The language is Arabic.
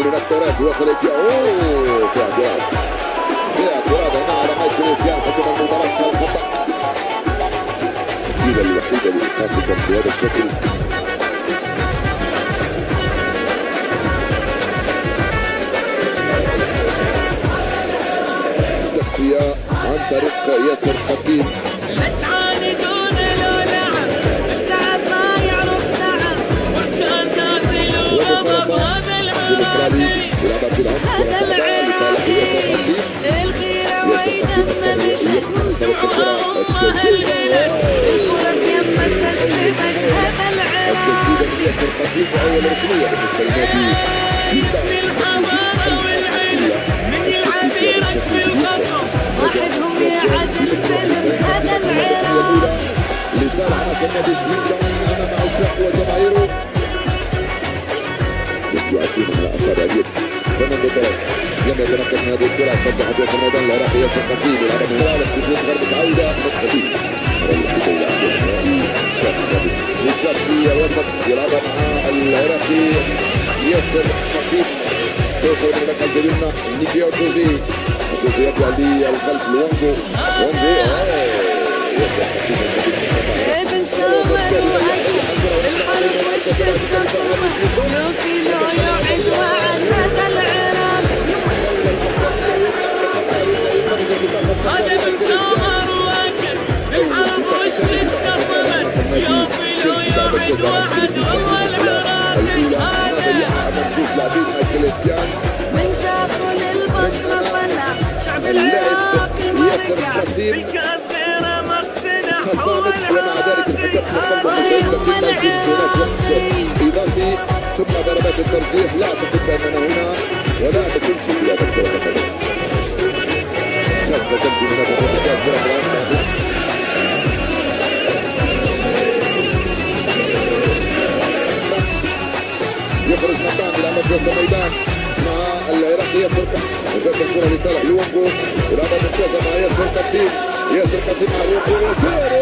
هناك توريس يوصل اسيا. اوه فيها اعتراض هنا على مايكل اسيا. حكم المباراة على الخطأ. الوسيلة الوحيدة لإيقافكم بهذا الشكل. تغطية عن طريق ياسر قسيم. لا تعاندون لو لعب التعب ما يعرف تعب وكان نازل وغضب هذا المرابي هذا العراقي الخيرة ويدم مشت مسوعة أمها الغنى الكرة يما استسلمت هذا العراقي من الحضارة والعلم من يلعب يرش في الخصم واحدهم يعدل سلم هذا العراق لسان حسن نادي سويدن امام عشاق وجماهيره يؤدون على اصابع اليد. فرناندو توريس لم يتمكن من هذه الكره. فتحت وسط الميدان العراقي ياسر قسيم يلعب من خلال سجود ضربه عوده مقتدي. في الوسط يلعبها مع العراقي ياسر قسيم. توصل من المكان الجريمه نيكيو جوزي يرجع للخلف لونجو. ابن سامر الحرب والشدة صمع لو في لو يعد وعد هذا العراق هذا ابن سامر واكد الحرب والشدة صمع لو في لو يعد وعد والله العراقي هذا من سافو للبصرة طلع شعب العراق المرجع بكثيرة مقتنع هو العراقي إضافي ثم ضربات الترجيح. لا أعتقد أننا هنا ولا تكون شيء لا تذكر أبدا. شاف جنبي من هذا يخرج مكان إلى مركز الميدان مع العراقي ياسر قسيم. وجات الكرة لصالح لونجو. ولعبة ممتازة مع ياسر قسيم. ياسر قسيم مع لونجو وسيرو.